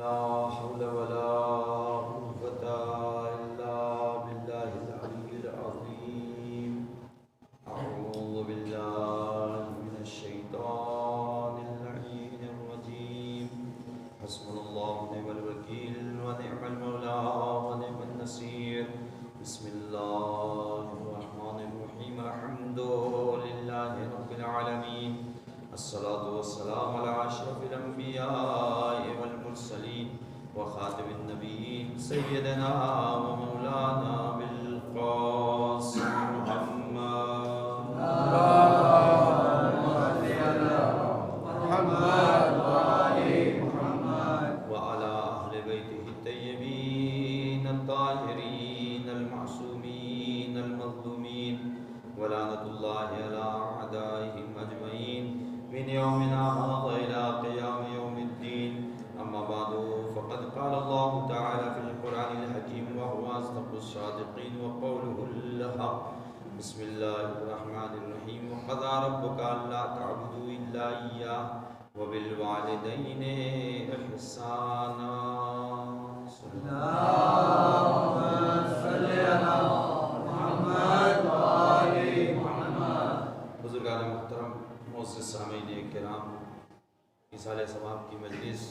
لا حول ولا قوة إلا بالله العلي العظيم. أعوذ بالله من الشيطان اللعين الرجيم. حسبنا الله ونعم الوكيل ونعم المولى ونعم النصير. بسم الله الرحمن الرحيم. الحمد لله رب العالمين. الصلاة والسلام على أشرف الأنبياء والمرسلين وخاتم النبيين سيدنا ومولانا بالقاسم محمد وعلى أهل بيته الطيبين الطاهرين المعصومين المظلومين ولعنة الله على أعدائهم أجمعين من يومنا هذا إلى قيام يوم الدين. أما بعد فقد قال الله تعالى في القرآن الحكيم وهو أصدق الصادقين وقوله الحق. بسم الله الرحمن الرحيم. وقضى ربك ألا تعبدوا إلا إياه وبالوالدين إحسانا. اللهم صل على محمد وآل محمد. بزرگان محترم، معزز سامعین کرام، ایصال ثواب کی مجلس،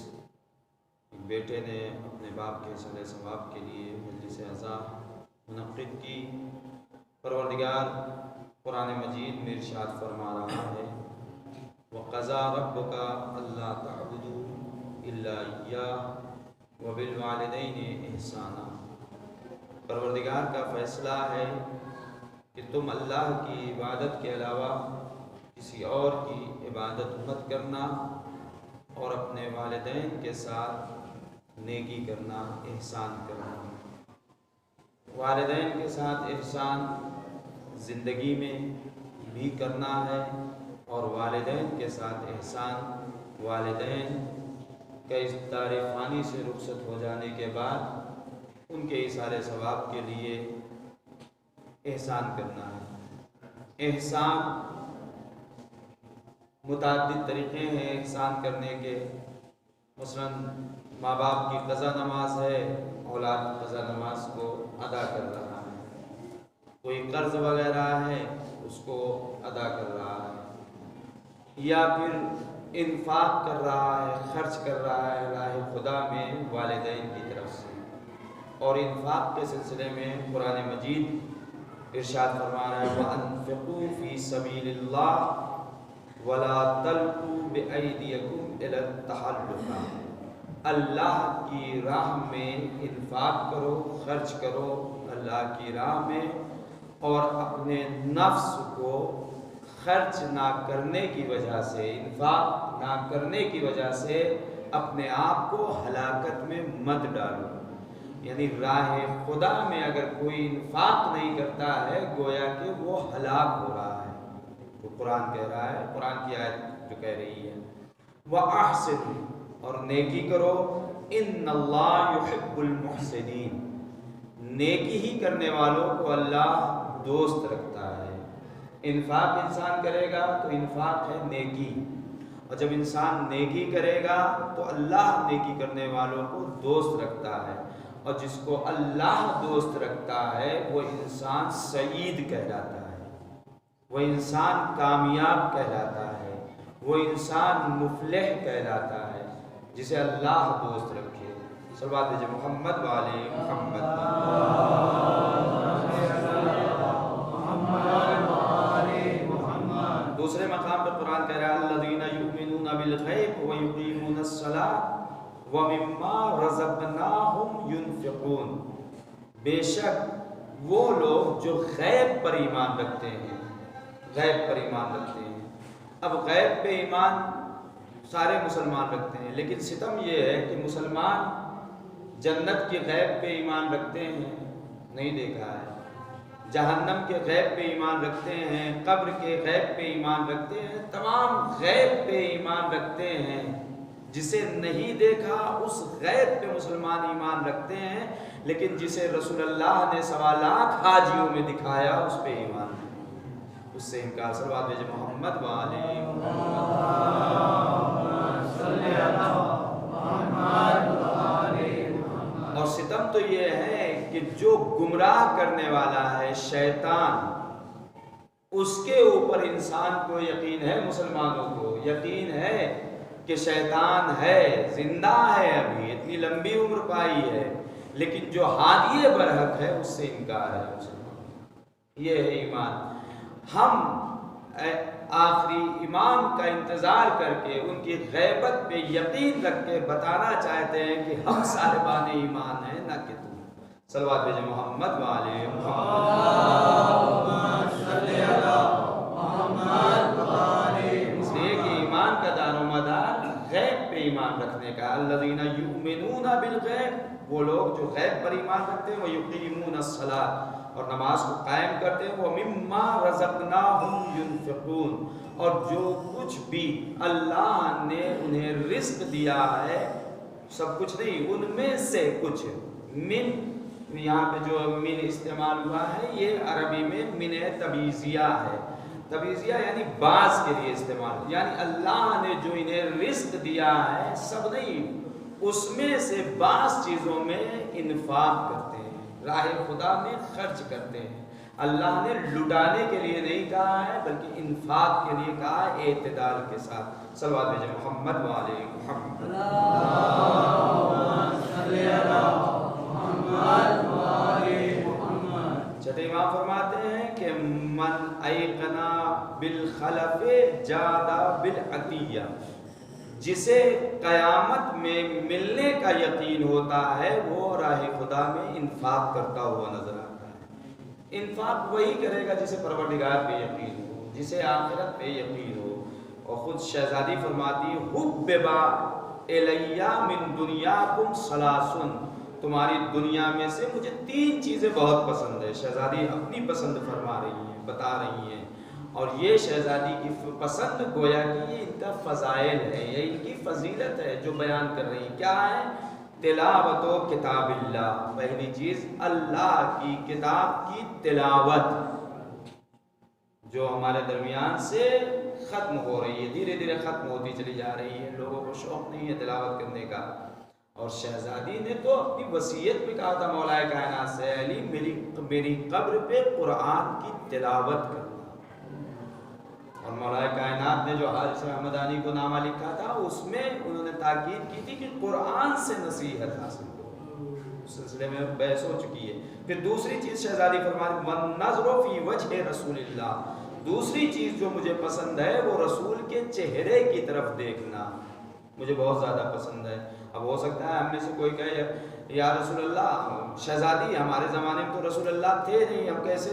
ایک بیٹے نے اپنے باپ کے ایصال ثواب کے لیے مجلس عزا منعقد کی. پروردگار قرآن مجید میں ارشاد فرما رہا ہے وَقَضَىٰ رَبُّكَ أَلَّا تَعْبُدُوا إِلَّا إِيَّاهُ وَبِالْوَالِدَيْنِ إِحْسَانًا. پروردگار کا فیصلہ ہے کہ تم اللہ کی عبادت کے علاوہ کسی اور کی عبادت مت کرنا اور اپنے والدین کے ساتھ نیکی کرنا، احسان کرنا. والدین کے ساتھ احسان زندگی میں بھی کرنا ہے، اور والدین کے ساتھ احسان والدین کا اس دار فانی سے رخصت ہو جانے کے بعد ان کے ایصال ثواب کے لیے احسان کرنا ہے. احسان متعدد طریقے ہیں احسان کرنے کے. مثلا ماں باپ کی قضا نماز ہے، اولاد قضا نماز کو ادا کر رہا ہے. کوئی قرض وغیرہ ہے اس کو ادا کر رہا ہے، یا پھر انفاق کر رہا ہے، خرچ کر رہا ہے راہ خدا میں والدین کی طرف سے. اور انفاق کے سلسلے میں قرآن مجید ارشاد فرما رہا ہے وَأَنفِقُوا فِي سَبِيلِ اللَّهِ وَلَا تَلْقُوا بِأَيْدِيَكُمْ إِلَى التَّهَلُّكِ. اللہ کی راہ میں انفاق کرو، خرچ کرو اللہ کی راہ میں، اور اپنے نفس کو خرچ نہ کرنے کی وجہ سے، انفاق نہ کرنے کی وجہ سے اپنے آپ کو ہلاکت میں مت ڈالو. یعنی راہ خدا میں اگر کوئی انفاق نہیں کرتا ہے گویا کہ وہ ہلاک ہو رہا ہے. تو قرآن کہہ رہا ہے، قرآن کی آیت جو کہہ رہی ہے وَأَحْسِنُوا، اور نیکی کرو، إِنَّ اللَّهَ يُحِبُّ الْمُحْسِنِينَ. نیکی ہی کرنے والوں کو اللہ دوست رکھتا ہے. انفاق انسان کرے گا تو انفاق ہے نیکی، اور جب انسان نیکی کرے گا تو اللہ نیکی کرنے والوں کو دوست رکھتا ہے. اور جس کو اللہ دوست رکھتا ہے وہ انسان سعید کہلاتا ہے، وہ انسان کامیاب کہلاتا ہے، وہ انسان مفلح کہلاتا ہے جسے اللہ دوست رکھے. صلوات دیجئے محمد والے محمد. دوسرے مقام پر قرآن کہہ رہا ہے الذین یؤمنون بالغیب ویقیمون الصلاۃ ومما رزقناہم ینفقون. بے شک وہ لوگ جو غیب پر ایمان رکھتے ہیں، غیب پر ایمان رکھتے ہیں. اب غیب پہ ایمان سارے مسلمان رکھتے ہیں، لیکن ستم یہ ہے کہ مسلمان جنت کے غیب پہ ایمان رکھتے ہیں، نہیں دیکھا ہے. جہنم کے غیب پہ ایمان رکھتے ہیں، قبر کے غیب پہ ایمان رکھتے ہیں، تمام غیب پہ ایمان رکھتے ہیں. جسے نہیں دیکھا اس غیب پہ مسلمان ایمان رکھتے ہیں، لیکن جسے رسول اللہ نے 1.25 لاکھ حاجیوں میں دکھایا اس پہ ایمان نہیں، اس سے انکار. صلوات بھیجے محمد والے محمد. مطلب تو یہ ہے کہ جو گمراہ کرنے والا ہے شیطان، اس کے اوپر انسان کو یقین ہے، مسلمانوں کو یقین ہے کہ شیطان ہے، زندہ ہے، ابھی اتنی لمبی عمر پائی ہے، لیکن جو ہادی برحق ہے اس سے انکار ہے مسلمان۔ یہ ہے ایمان۔ ہم آخری امام کا انتظار کر کے ان کی غیبت پہ یقین رکھ کے بتانا چاہتے ہیں کہ ہم صاحبان ایمان ہیں، نہ کہ تم۔ صلوات بھیجیں محمد وعلى محمد، اس لیے کہ ایمان کا دار و مدار غیب پہ ایمان رکھنے کا۔ الذین یؤمنون بالغیب، وہ لوگ جو غیب پر ایمان رکھتے ہیں، وہ یقیمون الصلاۃ، اور نماز کو قائم کرتے ہیں، وہ مما رزقناہم ینفقون، اور جو کچھ بھی اللہ نے انہیں رزق دیا ہے، سب کچھ نہیں، ان میں سے کچھ، من، یہاں پہ جو من استعمال ہوا ہے یہ عربی میں من تبعیضیہ ہے۔ تبعیضیہ یعنی بعض کے لیے استعمال، یعنی اللہ نے جو انہیں رزق دیا ہے سب نہیں، اس میں سے بعض چیزوں میں انفاق کرتے ہیں، راہ خدا میں خرچ کرتے ہیں۔ اللہ نے لٹانے کے لیے نہیں کہا ہے بلکہ انفاق کے لیے کہا ہے، اعتدال کے ساتھ۔ صلوات بھیجیں محمد وعلى محمد۔ چھٹے امام فرماتے ہیں کہ من ایقنا بالخلف جادا بالعطیہ، جسے قیامت میں ملنے کا یقین ہوتا ہے وہ راہ خدا میں انفاق کرتا ہوا نظر آتا ہے۔ انفاق وہی کرے گا جسے پروردگار پہ یقین ہو، جسے آخرت پہ یقین ہو۔ اور خود شہزادی فرماتی حببا الیہ من دنیاکم ثلاث، تمہاری دنیا میں سے مجھے 3 چیزیں بہت پسند ہے۔ شہزادی اپنی پسند فرما رہی ہیں، بتا رہی ہیں، اور یہ شہزادی کی پسند گویا کہ یہ ان کا فضائل ہے، یہ ان کی فضیلت ہے جو بیان کر رہی ہیں۔ کیا ہے؟ تلاوت و کتاب اللہ، پہلی چیز اللہ کی کتاب کی تلاوت جو ہمارے درمیان سے ختم ہو رہی ہے، دھیرے دھیرے ختم ہوتی چلی جا رہی ہے، لوگوں کو شوق نہیں ہے تلاوت کرنے کا۔ اور شہزادی نے تو اپنی وصیت میں کہا تھا مولا کائنات سے، علی میری قبر پہ قرآن کی تلاوت کرنا۔ اور مولا کائنات نے جو حارث حمدانی کو نامہ لکھا تھا اس میں انہوں نے تاکید کی تھی کہ قرآن سے نصیحت حاصل کرو، اس سلسلے میں بحث ہو چکی ہے۔ پھر دوسری چیز شہزادی فرماتی والنظر فی وجہ رسول اللہ، دوسری چیز جو مجھے پسند ہے وہ رسول کے چہرے کی طرف دیکھنا مجھے بہت زیادہ پسند ہے۔ اب ہو سکتا ہے ہم میں سے کوئی کہے یا رسول اللہ، شہزادی ہمارے زمانے میں تو رسول اللہ تھے نہیں، ہم کیسے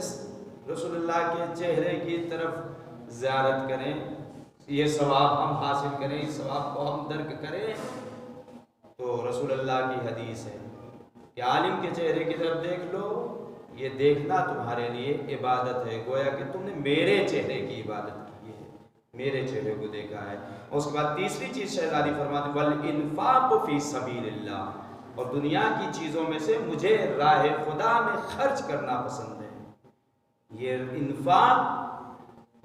رسول اللہ کے چہرے کی طرف زیارت کریں، یہ ثواب ہم حاصل کریں، اس ثواب کو ہم درک کریں؟ تو رسول اللہ کی حدیث ہے کہ عالم کے چہرے کی طرف دیکھ لو، یہ دیکھنا تمہارے لیے عبادت ہے، گویا کہ تم نے میرے چہرے کی عبادت کی ہے، میرے چہرے کو دیکھا ہے۔ اور اس کے بعد تیسری چیز شہزادی فرماتے والانفاق فی سبیل اللہ، اور دنیا کی چیزوں میں سے مجھے راہ خدا میں خرچ کرنا پسند ہے۔ یہ انفاق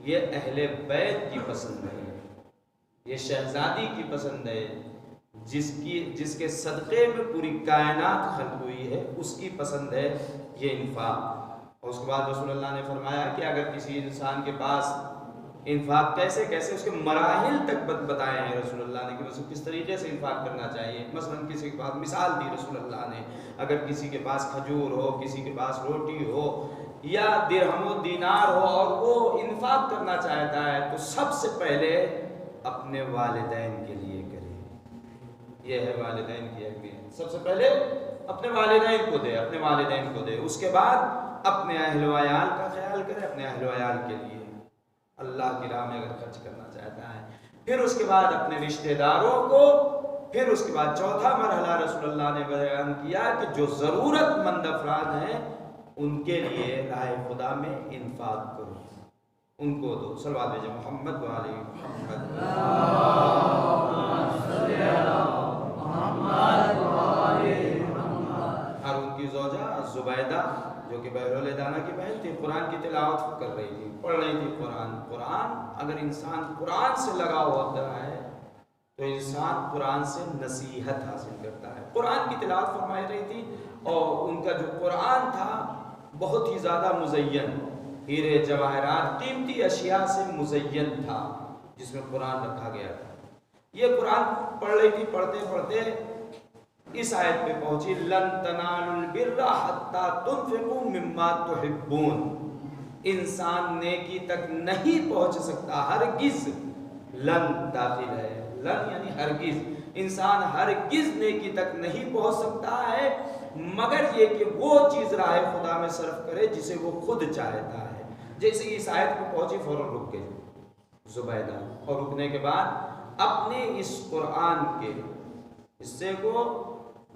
یہ اہل بیت کی پسند ہے، یہ شہزادی کی پسند ہے، جس کے صدقے میں پوری کائنات خلق ہوئی ہے، اس کی پسند ہے یہ انفاق۔ اور اس کے بعد رسول اللہ نے فرمایا کہ اگر کسی انسان کے پاس انفاق کیسے کیسے اس کے مراحل تک بتائے ہیں رسول اللہ نے کہ کس طریقے سے انفاق کرنا چاہیے۔ مثلا کسی کے پاس مثال دی رسول اللہ نے، اگر کسی کے پاس کھجور ہو، کسی کے پاس روٹی ہو یا درہم و دینار ہو اور وہ انفاق کرنا چاہتا ہے تو سب سے پہلے اپنے والدین کے لیے کرے۔ یہ ہے والدین کی اہمیت، سب سے پہلے اپنے والدین کو دے، اپنے والدین کو دے، اس کے بعد اپنے اہل و عیال کا خیال کرے، اپنے اہل و عیال کے لیے اللہ کی راہ میں اگر خرچ کرنا چاہتا ہے، پھر اس کے بعد اپنے رشتہ داروں کو، پھر اس کے بعد چوتھا مرحلہ رسول اللہ نے بیان کیا کہ جو ضرورت مند افراد ہیں ان کے لیے راہ خدا میں انفاق کرو، ان کو دو۔ صلوات بھیجیں محمد وعلی محمد۔ اور ان کی زوجہ زبیدہ جو کہ بہرول دانا کی بہن تھی، قرآن کی تلاوت کر رہی تھی، پڑھ رہی تھی قرآن۔ اگر انسان قرآن سے لگا ہوتا ہے تو انسان قرآن سے نصیحت حاصل کرتا ہے۔ قرآن کی تلاوت فرمائی رہی تھی اور ان کا جو قرآن تھا بہت ہی زیادہ مزین، ہیرے جواہرات قیمتی اشیاء سے مزین تھا جس میں قرآن رکھا گیا تھا۔ یہ قرآن پڑھ رہی تھی، پڑھتے پڑھتے اس آیت پہ پہنچی، لن تنالوا البر حتی تنفقوا مما تحبون۔ انسان نیکی تک نہیں پہنچ سکتا، ہرگز، لن داخل ہے، لن یعنی ہرگز، انسان ہرگز نیکی تک نہیں پہنچ سکتا ہے مگر یہ کہ وہ چیز راہ خدا میں صرف کرے جسے وہ خود چاہتا ہے۔ جیسے اس آیت کو پہنچی فوراً رک گئی زبیدہ، اور رکنے کے بعد اپنے اس قرآن کے حصے کو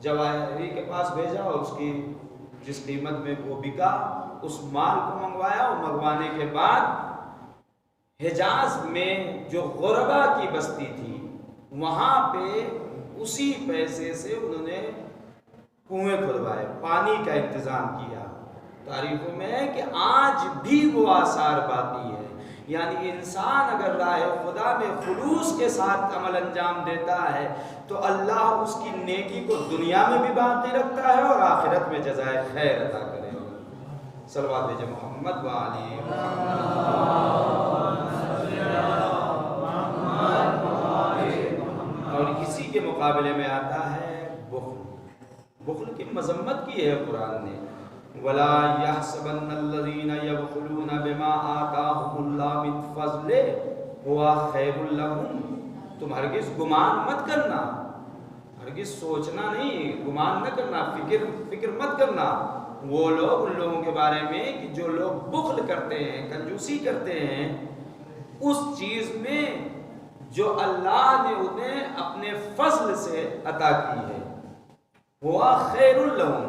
جواہری کے پاس بھیجا اور اس کی جس قیمت میں وہ بکا اس مال کو منگوایا، اور منگوانے کے بعد حجاز میں جو غربا کی بستی تھی وہاں پہ اسی پیسے سے انہوں نے کنویں کھدوائے، پانی کا انتظام کیا۔ تاریخوں میں ہے کہ آج بھی وہ آثار باقی ہے، یعنی انسان اگر راہ خدا میں خلوص کے ساتھ عمل انجام دیتا ہے تو اللہ اس کی نیکی کو دنیا میں بھی باقی رکھتا ہے اور آخرت میں جزائے خیر عطا کرے گا۔ صلوات بھیجے محمد وعلی اور اسی کے مقابلے میں آتا ہے بخل۔ بخل کی مذمت کی ہے قرآن نے، وَلَا يَحْسَبَنَّ الَّذِينَ يَبْخُلُونَ بِمَا آتَاهُمُ اللَّهُ مِنْ فَضْلِهِ هُوَ خَيْرٌ لَهُمْ۔ تم ہرگز گمان مت کرنا، ہرگز سوچنا نہیں، گمان نہ کرنا، فکر مت کرنا وہ لوگ، ان لوگوں کے بارے میں کہ جو لوگ بخل کرتے ہیں، کنجوسی کرتے ہیں اس چیز میں جو اللہ نے انہیں اپنے فضل سے عطا کی ہے، ہوا خیر لہم،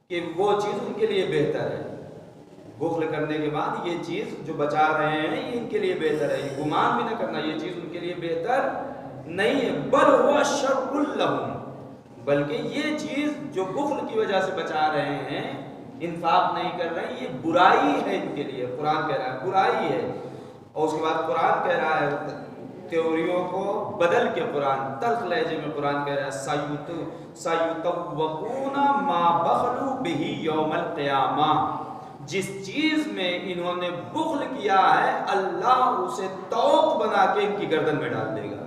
کہ وہ چیز ان کے لیے بہتر ہے۔ بخل کرنے کے بعد یہ چیز جو بچا رہے ہیں یہ ان کے لیے بہتر ہے، یہ گمان بھی نہ کرنا یہ چیز ان کے لیے بہتر نہیں ہے، بل ہوا شر لہم، بلکہ یہ چیز جو بخل کی وجہ سے بچا رہے ہیں، انفاق نہیں کر رہے ہیں، یہ برائی ہے ان کے لیے۔ قرآن کہہ رہا ہے برائی ہے، اور اس کے بعد قرآن کہہ رہا ہے تھیوریوں کو بدل کے قرآن تلخ لہجے میں قرآن کہہ رہا ہے سَيُطَوَّقُونَ مَا بَخْلُوا بِهِ يَوْمَ الْقِيَامَةِ، جس چیز میں انہوں نے بخل کیا ہے اللہ اسے توق بنا کے ان کی گردن میں ڈال دے گا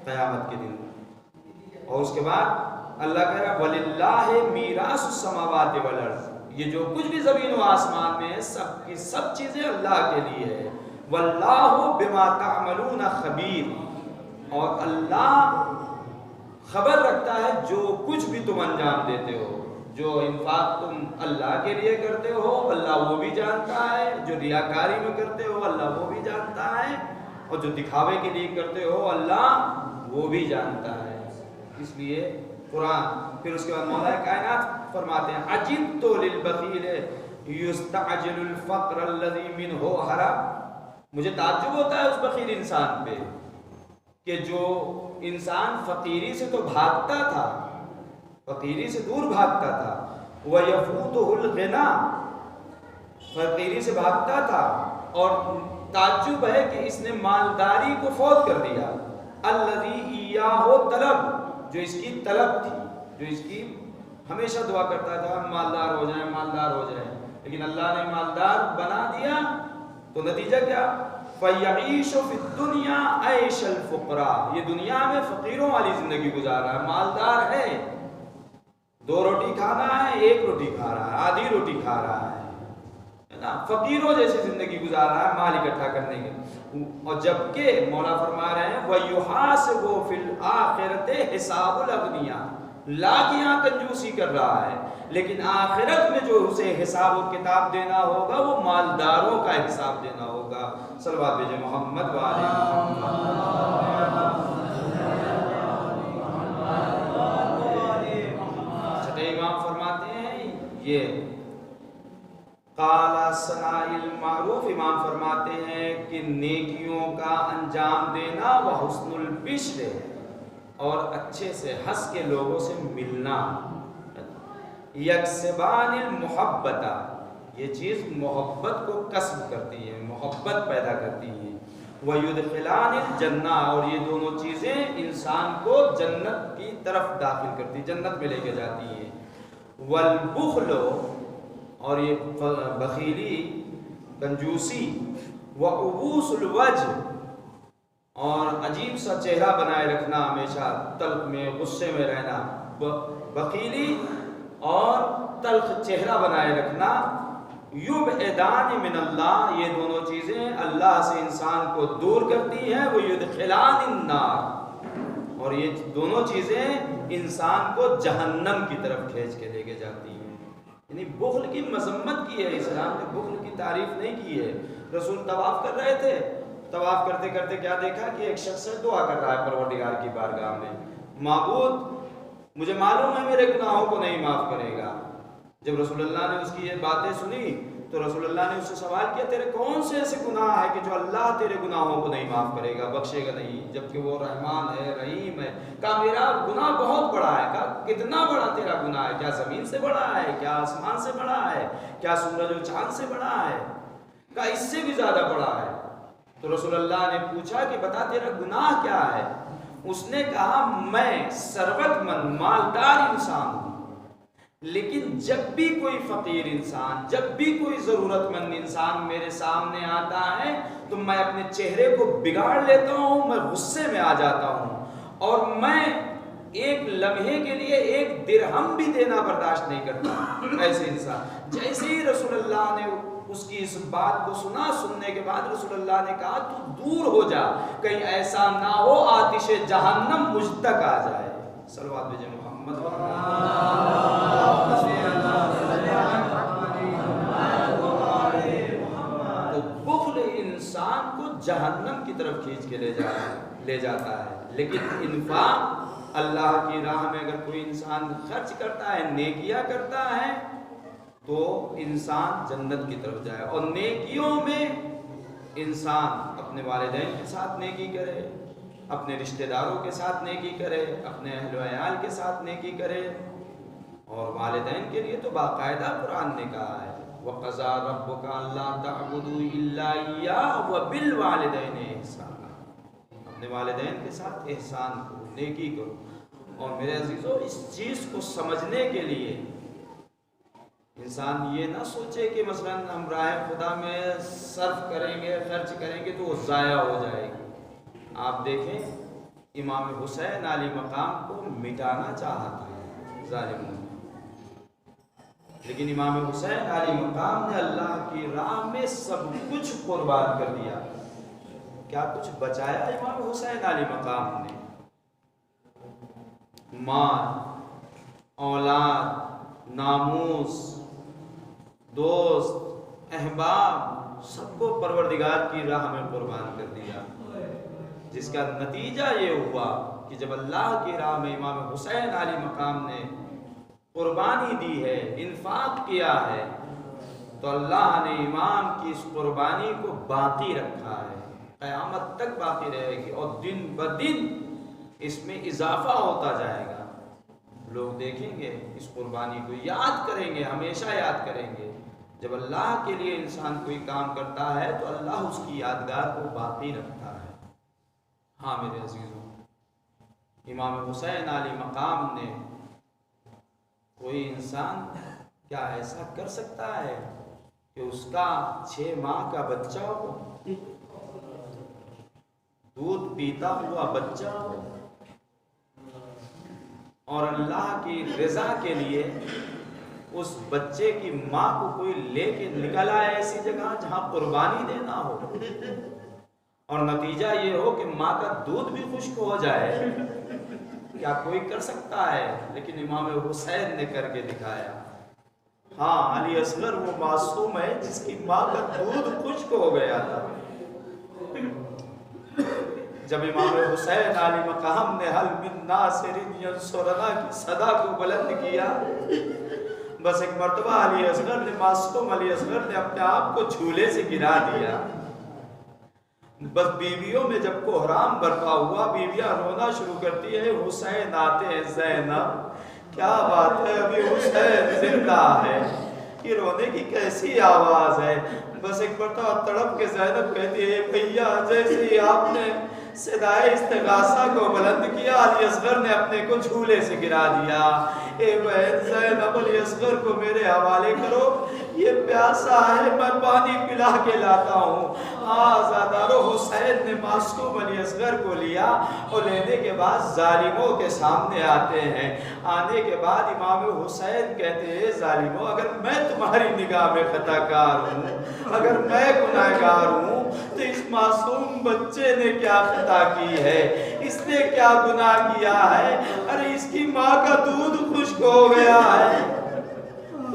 قیامت کے دن۔ اور اس کے بعد اللہ کہہ رہا ہے وَلِلَّهِ مِيرَاثُ السَّمَاوَاتِ وَالْأَرْضِ، یہ جو کچھ بھی زمین و آسمان میں ہے سب کی سب چیزیں اللہ کے لیے ہے۔ واللہ بما تعملون خبیر، اور اللہ خبر رکھتا ہے جو کچھ بھی تم انجام دیتے ہو، جو انفاق تم اللہ کے لیے کرتے ہو اللہ وہ بھی جانتا ہے، جو ریاکاری میں کرتے ہو اللہ وہ بھی جانتا ہے، اور جو دکھاوے کے لیے کرتے ہو اللہ وہ بھی جانتا ہے۔ اس لیے قرآن، پھر اس کے بعد مولا کائنات فرماتے ہیں عجبت للبخیل یستعجل الفقر الذی منہ ہرب، مجھے تعجب ہوتا ہے اس بخیل انسان پہ کہ جو انسان فقیری سے تو بھاگتا تھا، فقیری سے دور بھاگتا تھا، وَيَفُوتُهُ الْغِنَى، فقیری سے بھاگتا تھا، اور تعجب ہے کہ اس نے مالداری کو فوت کر دیا، الَّذِي إِيَّاهُ طلب، جو اس کی طلب تھی، جو اس کی ہمیشہ دعا کرتا تھا ہم مالدار ہو جائیں مالدار ہو جائیں، لیکن اللہ نے مالدار بنا دیا تو نتیجہ کیا؟ فَيَعِيشُ فِي الدُّنْيَا عَيْشَ الْفُقْرَاءِ، یہ دنیا میں فقیروں والی زندگی گزار رہا ہے، مالدار ہے 2 روٹی کھانا ہے 1 روٹی کھا رہا ہے، آدھی روٹی کھا رہا ہے نا، فقیروں جیسی زندگی گزار رہا ہے مال اکٹھا کرنے کے، اور جبکہ مولا فرما رہے ہیں وَيُحَاسِبُ فِي الْآخِرَةِ حِسَابُ الْأَغْنِيَاءِ، لاکھ یہاں کنجوسی کر رہا ہے لیکن آخرت میں جو اسے حساب و کتاب دینا ہوگا وہ مالداروں کا حساب دینا ہوگا۔ صلوات بھیجے محمد وعلی چھٹے امام فرماتے ہیں یہ قال ثناء المعروف، امام فرماتے ہیں کہ نیکیوں کا انجام دینا وہ حسن البشر ہے، اور اچھے سے ہنس کے لوگوں سے ملنا، یکسبان المحبت، یہ چیز محبت کو کسب کرتی ہے، محبت پیدا کرتی ہے، وَيُدْخِلَانِ الْجَنَّةَ، اور یہ دونوں چیزیں انسان کو جنت کی طرف داخل کرتی، جنت میں لے کے جاتی ہیں۔ وَالْبُخْلُ، اور یہ بخیلی، کنجوسی، وَعُبُوسُ الْوَجْهِ، اور عجیب سا چہرہ بنائے رکھنا، ہمیشہ تلخ میں، غصے میں رہنا، بخیلی اور تلخ چہرہ بنائے رکھنا، یبعدان من اللہ، یہ دونوں چیزیں اللہ سے انسان کو دور کرتی ہیں، وہ یدخلان النار، اور یہ دونوں چیزیں انسان کو جہنم کی طرف کھینچ کے لے کے جاتی ہیں۔ یعنی بخل کی مذمت کی ہے اسلام نے، بخل کی تعریف نہیں کی ہے۔ رسول طواف کر رہے تھے، طواف کرتے کرتے کیا دیکھا کہ ایک شخص سے دعا کر رہا ہے پروردگار کی بارگاہ میں، معبود مجھے معلوم ہے میرے گناہوں کو نہیں معاف کرے گا۔ جب رسول اللہ نے اس کی یہ باتیں سنی تو رسول اللہ نے اس سے سوال کیا، تیرے کون سے ایسے گناہ ہے کہ جو اللہ تیرے گناہوں کو نہیں معاف کرے گا، بخشے گا نہیں، جبکہ وہ رحمان ہے، رحیم ہے؟ کہا میرا گناہ بہت بڑا ہے۔ کہا کتنا بڑا تیرا گناہ ہے؟ کیا زمین سے بڑا ہے؟ کیا آسمان سے بڑا ہے؟ کیا سورج و چاند سے بڑا ہے؟ کہا اس سے بھی زیادہ بڑا ہے۔ تو رسول اللہ نے پوچھا کہ بتا تیرا گناہ کیا ہے؟ اس نے کہا میں ثروت مند مالدار انسان ہوں، لیکن جب بھی کوئی فقیر انسان، جب بھی کوئی ضرورت مند انسان میرے سامنے آتا ہے تو میں اپنے چہرے کو بگاڑ لیتا ہوں، میں غصے میں آ جاتا ہوں، اور میں ایک لمحے کے لیے ایک درہم بھی دینا برداشت نہیں کرتا ایسے انسان۔ جیسے ہی رسول اللہ نے اس کی اس بات کو سنا، سننے کے بعد رسول اللہ نے کہا تو دور ہو جا، کہیں ایسا نہ ہو آتش جہنم مجھ تک آ جائے۔ صلوات بھیجیں محمد۔ تو بخل انسان کو جہنم کی طرف کھینچ کے لے جاتا ہے، لیکن انفاق اللہ کی راہ میں اگر کوئی انسان خرچ کرتا ہے، نیکیاں کرتا ہے، تو انسان جنت کی طرف جائے۔ اور نیکیوں میں انسان اپنے والدین کے ساتھ نیکی کرے، اپنے رشتہ داروں کے ساتھ نیکی کرے، اپنے اہل و عیال کے ساتھ نیکی کرے، اور والدین کے لیے تو باقاعدہ قرآن نے کہا ہے وَقَضَىٰ رَبُّكَ أَلَّا تَعْبُدُوا إِلَّا إِيَّاهُ وَبِالْوَالِدَيْنِ إِحْسَانًا، اپنے والدین کے ساتھ احسان کرو، نیکی کرو۔ اور میرے عزیزو، اس چیز کو سمجھنے کے لیے انسان یہ نہ سوچے کہ مثلا ہم راہ خدا میں صرف کریں گے، خرچ کریں گے تو وہ ضائع ہو جائے گی۔ آپ دیکھیں امام حسین علی مقام کو مٹانا چاہا تھا ظالموں نے، لیکن امام حسین علی مقام نے اللہ کی راہ میں سب کچھ قربان کر دیا۔ کیا کچھ بچایا امام حسین علی مقام نے؟ مال، اولاد، ناموس، دوست، احباب، سب کو پروردگار کی راہ میں قربان کر دیا، جس کا نتیجہ یہ ہوا کہ جب اللہ کی راہ میں امام حسین علی مقام نے قربانی دی ہے، انفاق کیا ہے، تو اللہ نے امام کی اس قربانی کو باقی رکھا ہے، قیامت تک باقی رہے گی، اور دن بدن اس میں اضافہ ہوتا جائے گا۔ لوگ دیکھیں گے اس قربانی کو، یاد کریں گے، ہمیشہ یاد کریں گے۔ جب اللہ کے لیے انسان کوئی کام کرتا ہے تو اللہ اس کی یادگار کو باقی رکھتا ہے۔ ہاں میرے عزیزوں، امام حسین علی مقام نے، کوئی انسان کیا ایسا کر سکتا ہے کہ اس کا 6 ماہ کا بچہ ہو، دودھ پیتا ہوا بچہ ہو، اور اللہ کی رضا کے لیے اس بچے کی ماں کو کوئی لے کے نکل آئے ایسی جگہ جہاں قربانی دینا ہو، اور نتیجہ یہ ہو کہ ماں کا دودھ بھی خشک ہو جائے؟ کیا کوئی کر سکتا ہے؟ لیکن امام حسین نے کر کے دکھایا۔ ہاں علی اصغر وہ معصوم ہے جس کی ماں کا دودھ خشک ہو گیا تھا۔ جب امام حسین علی مقام نے حل من ناصر ینصرنا کی صدا کو بلند کیا، بس ایک مرتبہ علی اصغر نے، معصوم علی اصغر نے اپنے آپ کو جھولے سے گرا دیا۔ بس بیویوں میں جب کوہرام برپا ہوا، بیویاں رونا شروع کرتی ہے، حسین آتے ہیں زینب، کیا بات ہے ابھی حسین زندہ ہے، یہ رونے کی کیسی آواز ہے؟ بس ایک مرتبہ تڑپ کے زینب کہتی ہے بھیا جیسے ہی آپ نے صدائے استغاثہ کو بلند کیا علی اصغر نے اپنے کو جھولے سے گرا دیا. اے بہن زینب علی اصغر کو میرے حوالے کرو, یہ پیاسا ہے, میں پانی پلا کے لاتا ہوں. آزادارو حسین نے معصوم علی اصغر کو لیا اور لینے کے بعد ظالموں کے سامنے آتے ہیں. آنے کے بعد امام حسین کہتے ہیں ظالموں اگر میں تمہاری نگاہ میں خطا کار ہوں, اگر میں گناہ گار ہوں تو اس معصوم بچے نے کیا خطا کی ہے, اس نے کیا گناہ کیا ہے, ارے اس کی ماں کا دودھ خشک ہو گیا ہے.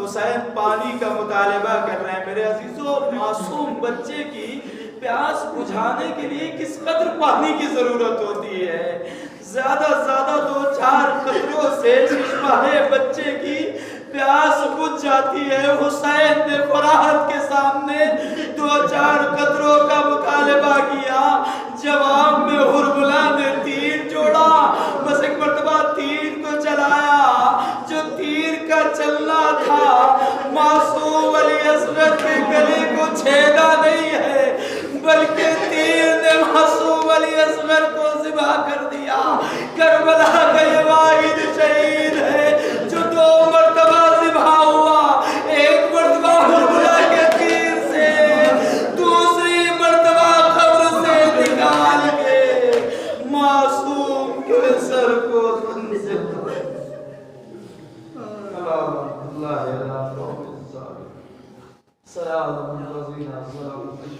حسین پانی کا مطالبہ کر رہے ہیں. میرے عزیزوں معصوم بچے کی پیاس بجھانے کے لیے کس قدر پانی کی ضرورت ہوتی ہے. زیادہ زیادہ 2-4 قطروں سے چشمہ بچے کی پیاس بجھ جاتی ہے. حسین نے فراحت کے سامنے 2-4 قطروں کا مطالبہ کیا. جواب میں ہرملا نے تیر جوڑا, بس ایک مرتبہ تیر کو چلایا. جو تیر کا چلنا تھا معصوم علی اصغر کے گلے کو چھیدا نہیں ہے, بلکہ تیر نے معصوم علی اصغر کو ذبح کر دیا. کربلا کا یہ واحد شہید ہے جو 2 مرتبہ ذبح ہوا. ایک مرتبہ ہرملا کے تیر سے, دوسری مرتبہ قبر سے نکال کے معصوم کے سر کو اللہ